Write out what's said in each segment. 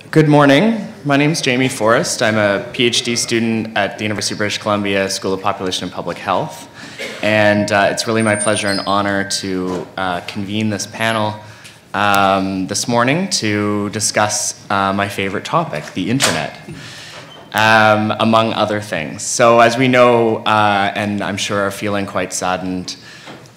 Good morning. My name is Jamie Forrest. I'm a PhD student at the University of British Columbia School of Population and Public Health. And it's really my pleasure and honor to convene this panel this morning to discuss my favorite topic, the internet, among other things. So as we know, and I'm sure are feeling quite saddened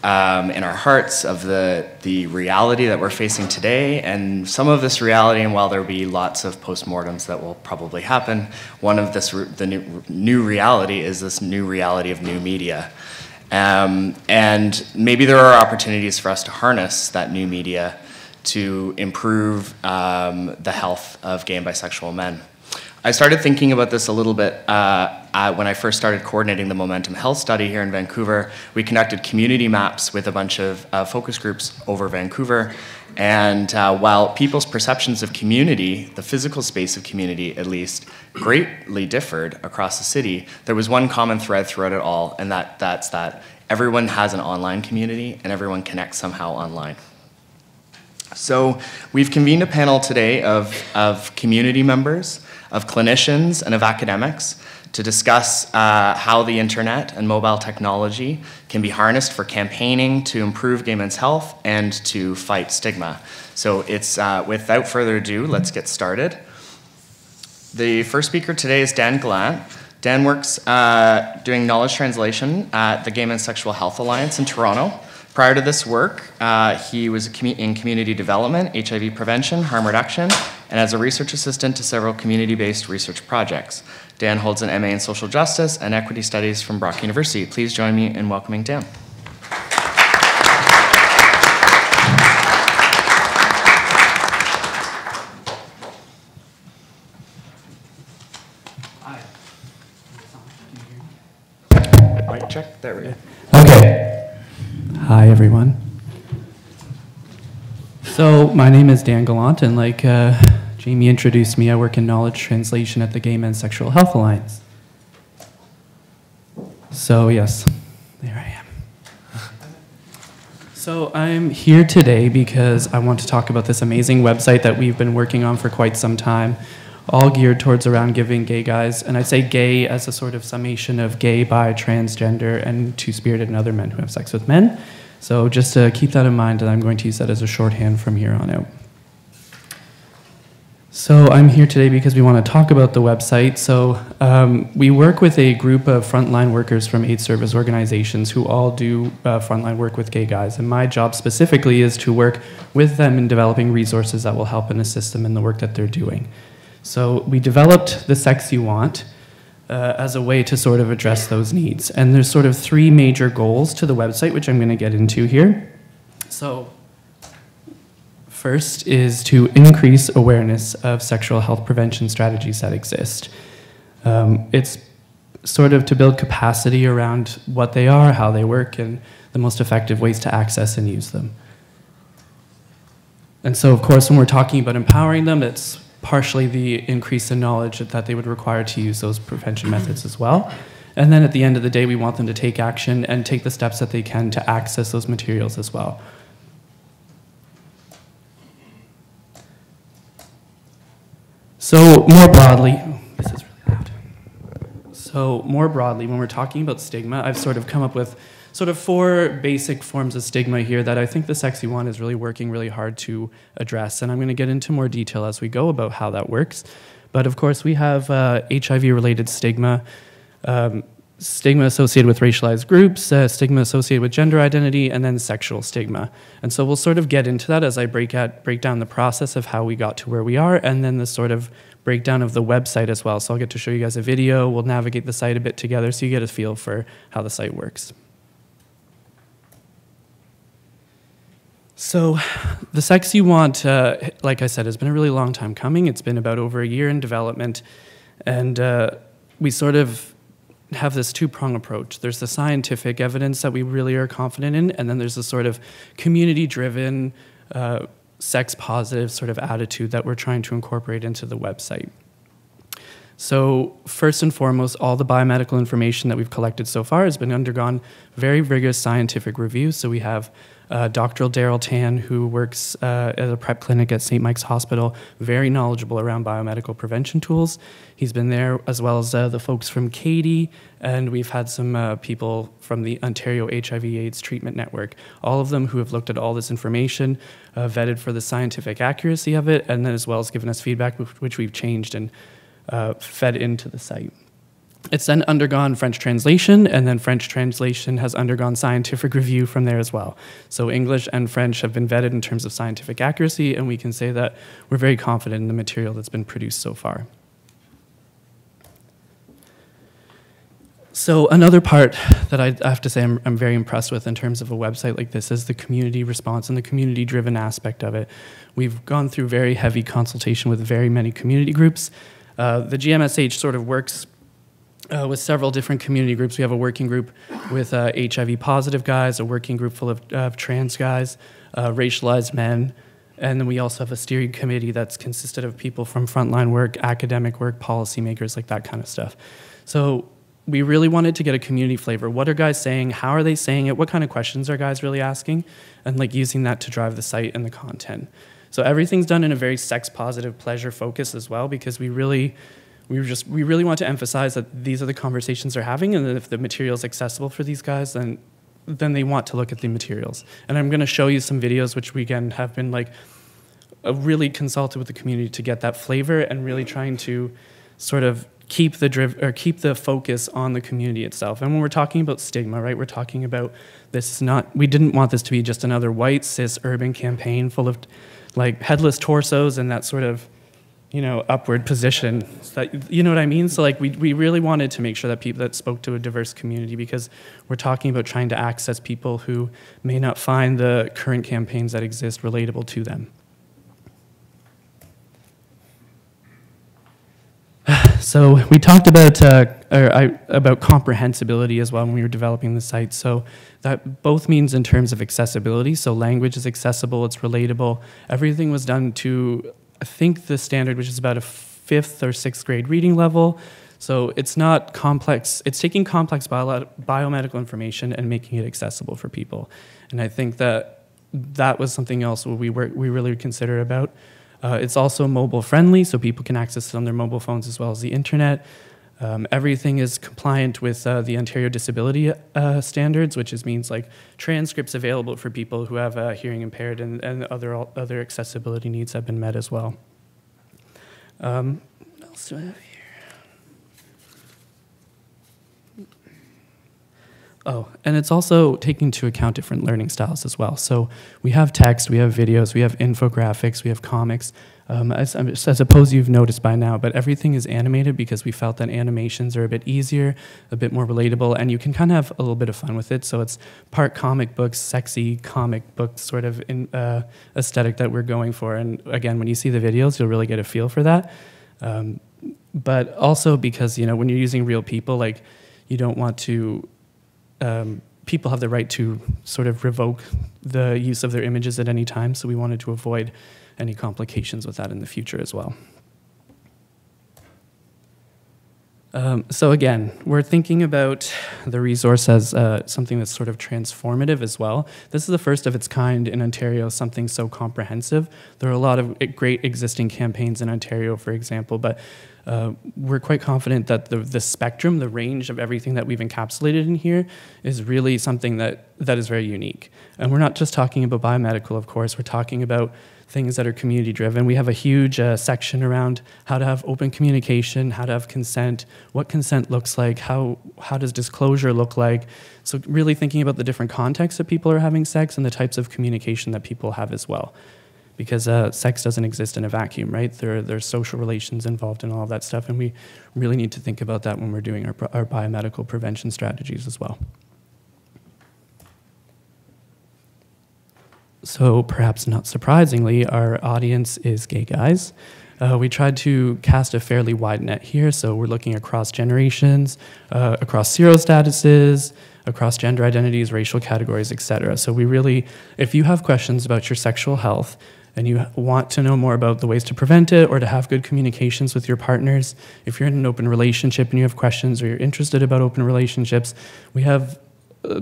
in our hearts of the reality that we're facing today, and some of this reality, and while there will be lots of postmortems that will probably happen, one of the new reality is this new reality of new media. And maybe there are opportunities for us to harness that new media to improve the health of gay and bisexual men. I started thinking about this a little bit when I first started coordinating the Momentum Health Study here in Vancouver. We conducted community maps with a bunch of focus groups over Vancouver. And while people's perceptions of community, the physical space of community at least, greatly differed across the city, there was one common thread throughout it all, and that's that everyone has an online community and everyone connects somehow online. So we've convened a panel today of community members, of clinicians, and of academics to discuss how the internet and mobile technology can be harnessed for campaigning to improve gay men's health and to fight stigma. So it's, without further ado, let's get started. The first speaker today is Dan Gallant. Dan works doing knowledge translation at the Gay Men's Sexual Health Alliance in Toronto. Prior to this work, he was in community development, HIV prevention, harm reduction, and as a research assistant to several community-based research projects. Dan holds an MA in social justice and equity studies from Brock University. Please join me in welcoming Dan. Hi. Mic check, there we go. Okay. Hi, everyone. So my name is Dan Gallant, and like Jamie introduced me, I work in knowledge translation at the Gay Men's Sexual Health Alliance. So yes, there I am. So I'm here today because I want to talk about this amazing website that we've been working on for quite some time, all geared towards around giving gay guys, and I say gay as a sort of summation of gay, bi, transgender, and two-spirited and other men who have sex with men. So just to keep that in mind, and I'm going to use that as a shorthand from here on out. So I'm here today because we want to talk about the website. So we work with a group of frontline workers from 8 service organizations who all do frontline work with gay guys. And my job specifically is to work with them in developing resources that will help and assist them in the work that they're doing. So we developed The Sex You Want as a way to sort of address those needs. And there's sort of 3 major goals to the website, which I'm going to get into here. So first is to increase awareness of sexual health prevention strategies that exist. It's sort of to build capacity around what they are, how they work, and the most effective ways to access and use them. And so, of course, when we're talking about empowering them, it's partially the increase in knowledge that they would require to use those prevention methods as well. And then at the end of the day, we want them to take action and take the steps that they can to access those materials as well. So more broadly, this is really loud. So more broadly, when we're talking about stigma, I've sort of come up with sort of 4 basic forms of stigma here that I think The Sex You Want is really working really hard to address. And I'm going to get into more detail as we go about how that works. But of course, we have HIV-related stigma, stigma associated with racialized groups, stigma associated with gender identity, and then sexual stigma. And so we'll sort of get into that as I break down the process of how we got to where we are, and then the sort of breakdown of the website as well. So I'll get to show you guys a video. We'll navigate the site a bit together so you get a feel for how the site works. So The Sex You Want, like I said, has been a really long time coming. It's been about over a year in development, and we sort of have this 2-prong approach. There's the scientific evidence that we really are confident in, and then there's the sort of community-driven, sex-positive sort of attitude that we're trying to incorporate into the website. So first and foremost, all the biomedical information that we've collected so far has been undergone very rigorous scientific review. So we have Dr. Daryl Tan, who works at a prep clinic at St. Mike's Hospital, very knowledgeable around biomedical prevention tools. He's been there, as well as the folks from CATIE, and we've had some people from the Ontario HIV/AIDS Treatment Network, all of them who have looked at all this information, vetted for the scientific accuracy of it, and then as well as given us feedback, which we've changed and fed into the site. It's then undergone French translation, and then French translation has undergone scientific review from there as well. So English and French have been vetted in terms of scientific accuracy, and we can say that we're very confident in the material that's been produced so far. So another part that I have to say I'm very impressed with in terms of a website like this is the community response and the community-driven aspect of it. We've gone through very heavy consultation with very many community groups. The GMSH sort of works with several different community groups. We have a working group with HIV positive guys, a working group full of trans guys, racialized men, and then we also have a steering committee that's consisted of people from frontline work, academic work, policymakers, like that kind of stuff. So we really wanted to get a community flavor. What are guys saying? How are they saying it? What kind of questions are guys really asking? And like using that to drive the site and the content. So everything's done in a very sex positive, pleasure focus as well, because we really want to emphasize that these are the conversations they're having, and that if the material is accessible for these guys, then they want to look at the materials. And I'm going to show you some videos which we again have been like really consulted with the community to get that flavor and really trying to sort of keep the focus on the community itself. And when we're talking about stigma, right, we're talking about this is not, we didn't want this to be just another white cis urban campaign full of like headless torsos and that sort of, you know, upward position. So that, you know what I mean? So like we really wanted to make sure that people that spoke to a diverse community, because we're talking about trying to access people who may not find the current campaigns that exist relatable to them. So we talked about comprehensibility as well when we were developing the site. So that both means in terms of accessibility. So language is accessible, it's relatable. Everything was done to, I think, the standard, which is about a 5th or 6th grade reading level. So it's not complex. It's taking complex biomedical information and making it accessible for people. And I think that was something else we really considered about. It's also mobile friendly, so people can access it on their mobile phones as well as the internet. Everything is compliant with the Ontario Disability Standards, which means like transcripts available for people who have hearing impaired, and other accessibility needs have been met as well. What else do I have here? Oh, and it's also taking into account different learning styles as well. So we have text, we have videos, we have infographics, we have comics. I suppose you've noticed by now, but everything is animated because we felt that animations are a bit easier, a bit more relatable, and you can kind of have a little bit of fun with it. So it's part comic books, sexy comic book sort of aesthetic that we're going for. And again, when you see the videos, you'll really get a feel for that. But also because, you know, when you're using real people, like you don't want to, people have the right to sort of revoke the use of their images at any time, so we wanted to avoid any complications with that in the future as well. So again, we're thinking about the resource as something that's sort of transformative as well. This is the first of its kind in Ontario, something so comprehensive. There are a lot of great existing campaigns in Ontario, for example, but we're quite confident that the spectrum, the range of everything that we've encapsulated in here is really something that is very unique. And we're not just talking about biomedical, of course, we're talking about things that are community driven. We have a huge section around how to have open communication, how to have consent, what consent looks like, how does disclosure look like. So really thinking about the different contexts that people are having sex and the types of communication that people have as well. Because sex doesn't exist in a vacuum, right? There's social relations involved in all of that stuff, and we really need to think about that when we're doing our biomedical prevention strategies as well. So perhaps not surprisingly, our audience is gay guys. We tried to cast a fairly wide net here, so we're looking across generations, across serostatuses, across gender identities, racial categories, etc. So we really, if you have questions about your sexual health, and you want to know more about the ways to prevent it or to have good communications with your partners, if you're in an open relationship and you have questions or you're interested about open relationships, we have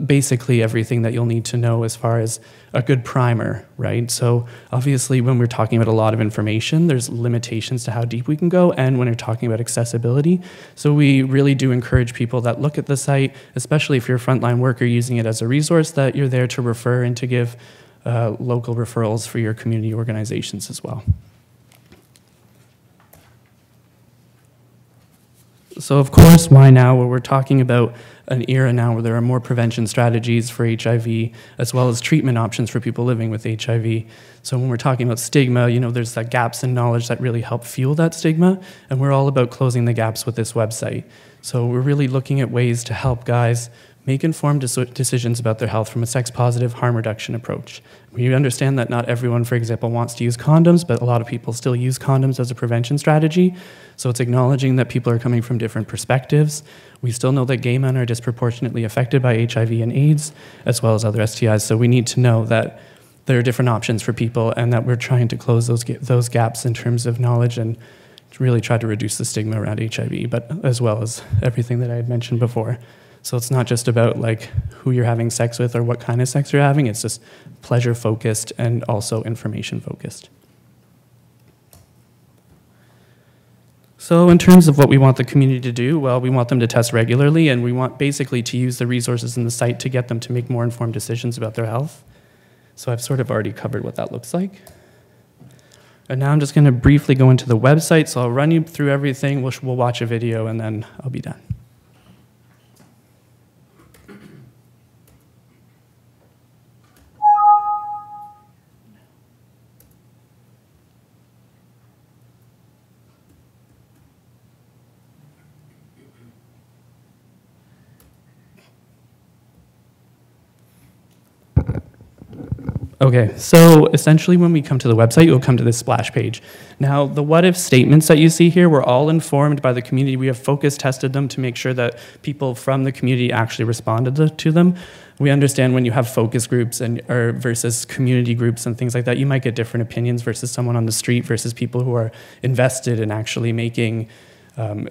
basically everything that you'll need to know as far as a good primer, right? So obviously when we're talking about a lot of information, there's limitations to how deep we can go, and when we're talking about accessibility. So we really do encourage people that look at the site, especially if you're a frontline worker using it as a resource, that you're there to refer and to give local referrals for your community organizations as well. So of course, why now? Well, we're talking about an era now where there are more prevention strategies for HIV, as well as treatment options for people living with HIV. So when we're talking about stigma, there's that gaps in knowledge that really help fuel that stigma, and we're all about closing the gaps with this website. So we're really looking at ways to help guys make informed decisions about their health from a sex-positive harm reduction approach. We understand that not everyone, for example, wants to use condoms, but a lot of people still use condoms as a prevention strategy. So it's acknowledging that people are coming from different perspectives. We still know that gay men are disproportionately affected by HIV and AIDS, as well as other STIs. So we need to know that there are different options for people and that we're trying to close those gaps in terms of knowledge and to really try to reduce the stigma around HIV, but as well as everything that I had mentioned before. So it's not just about like who you're having sex with or what kind of sex you're having, it's just pleasure focused and also information focused. So in terms of what we want the community to do, well, we want them to test regularly, and we want basically to use the resources in the site to get them to make more informed decisions about their health. So I've sort of already covered what that looks like. And now I'm just gonna briefly go into the website, so I'll run you through everything, we'll watch a video, and then I'll be done. Okay, so essentially when we come to the website, you'll come to this splash page. Now, the what-if statements that you see here were all informed by the community. We have focus tested them to make sure that people from the community actually responded to them. We understand when you have focus groups or versus community groups and things like that, you might get different opinions versus someone on the street versus people who are invested in actually making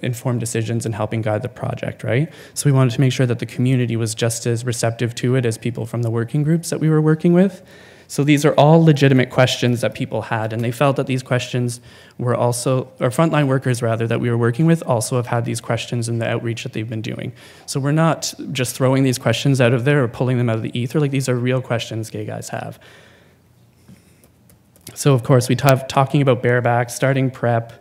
informed decisions and helping guide the project, right? So we wanted to make sure that the community was just as receptive to it as people from the working groups that we were working with. So these are all legitimate questions that people had, and they felt that these questions were also, or frontline workers rather, that we were working with also have had these questions in the outreach that they've been doing. So we're not just throwing these questions out of there or pulling them out of the ether, like these are real questions gay guys have. So of course we have talking about bareback, starting PrEP,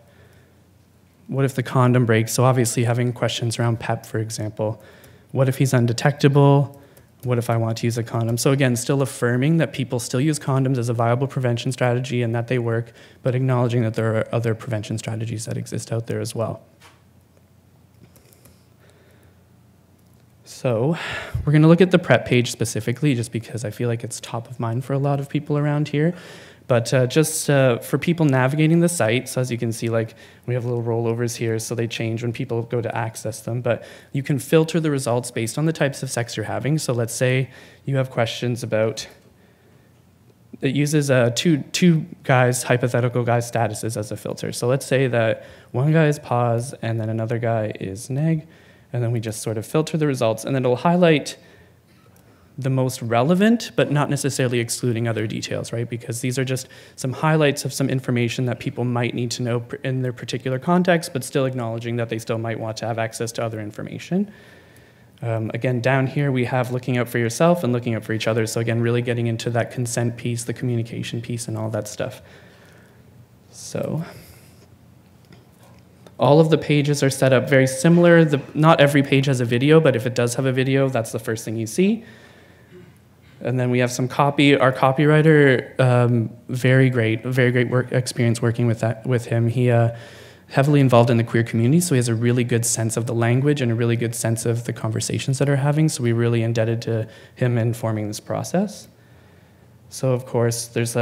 what if the condom breaks? So obviously having questions around PEP, for example. What if he's undetectable? What if I want to use a condom? So again, still affirming that people still use condoms as a viable prevention strategy and that they work, but acknowledging that there are other prevention strategies that exist out there as well. So we're gonna look at the PrEP page specifically, just because I feel like it's top of mind for a lot of people around here. But just for people navigating the site, so as you can see, like we have little rollovers here, so they change when people go to access them. But you can filter the results based on the types of sex you're having. So let's say you have questions about, it uses two guys, hypothetical guys' statuses as a filter. So let's say that one guy is pos and then another guy is neg, and then we just sort of filter the results, and then it'll highlight the most relevant, but not necessarily excluding other details, right? Because these are just some highlights of some information that people might need to know in their particular context, but still acknowledging that they still might want to have access to other information. Again, down here we have looking out for yourself and looking out for each other. So again, really getting into that consent piece, the communication piece, and all that stuff. So all of the pages are set up very similar. Not every page has a video, but if it does have a video, that's the first thing you see. And then we have some copy. Our copywriter, very great work experience working with him. He heavily involved in the queer community, so he has a really good sense of the language and a really good sense of the conversations that are having. So we're really indebted to him in forming this process. So of course, there's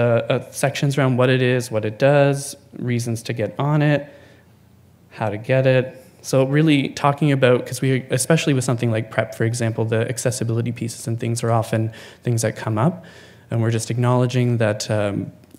sections around what it is, what it does, reasons to get on it, how to get it. So really talking about, because we, especially with something like PrEP, for example, the accessibility pieces and things are often things that come up, and we're just acknowledging that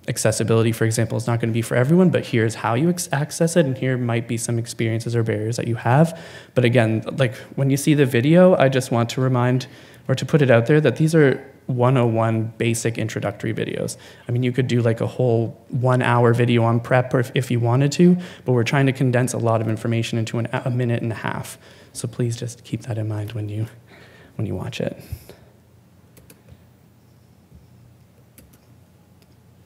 accessibility, for example, is not going to be for everyone, but here's how you access it, and here might be some experiences or barriers that you have. But again, like when you see the video, I just want to remind or to put it out there that these are 101 basic introductory videos. I mean, you could do like a whole 1 hour video on PrEP if you wanted to, but we're trying to condense a lot of information into a minute and a half. So please just keep that in mind when you watch it.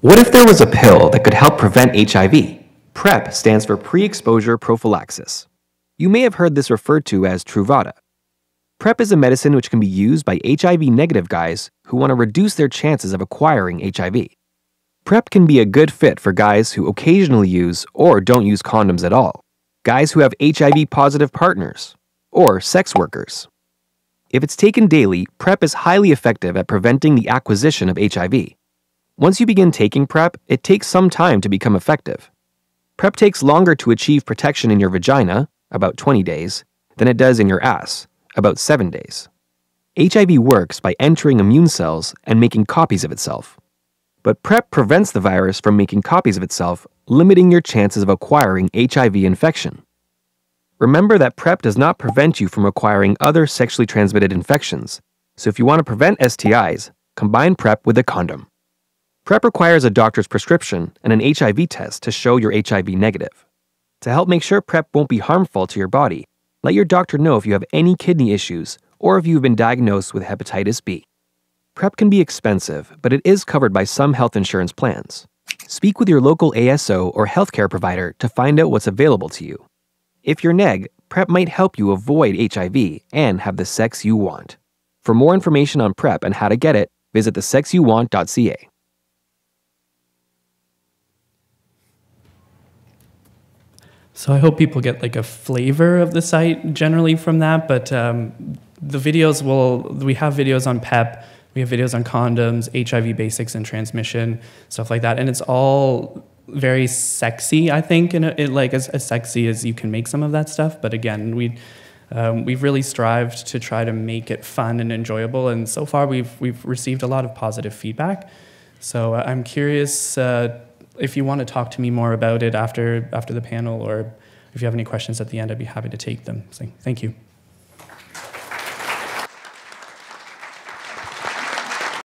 What if there was a pill that could help prevent HIV? PrEP stands for pre-exposure prophylaxis. You may have heard this referred to as Truvada. PrEP is a medicine which can be used by HIV-negative guys who want to reduce their chances of acquiring HIV. PrEP can be a good fit for guys who occasionally use or don't use condoms at all, guys who have HIV-positive partners, or sex workers. If it's taken daily, PrEP is highly effective at preventing the acquisition of HIV. Once you begin taking PrEP, it takes some time to become effective. PrEP takes longer to achieve protection in your vagina, about 20 days, than it does in your ass, about 7 days. HIV works by entering immune cells and making copies of itself. But PrEP prevents the virus from making copies of itself, limiting your chances of acquiring HIV infection. Remember that PrEP does not prevent you from acquiring other sexually transmitted infections, so if you want to prevent STIs, combine PrEP with a condom. PrEP requires a doctor's prescription and an HIV test to show you're HIV negative. To help make sure PrEP won't be harmful to your body, let your doctor know if you have any kidney issues or if you've been diagnosed with hepatitis B. PrEP can be expensive, but it is covered by some health insurance plans. Speak with your local ASO or healthcare provider to find out what's available to you. If you're neg, PrEP might help you avoid HIV and have the sex you want. For more information on PrEP and how to get it, visit thesexyouvant.ca. So I hope people get like a flavor of the site generally from that, but the videos we have videos on PEP, we have videos on condoms, HIV basics and transmission, stuff like that, and it's all very sexy, I think, and like as sexy as you can make some of that stuff, but again, we've really strived to try to make it fun and enjoyable, and so far we've received a lot of positive feedback. So I'm curious if you want to talk to me more about it after the panel, or if you have any questions at the end, I'd be happy to take them. So, thank you.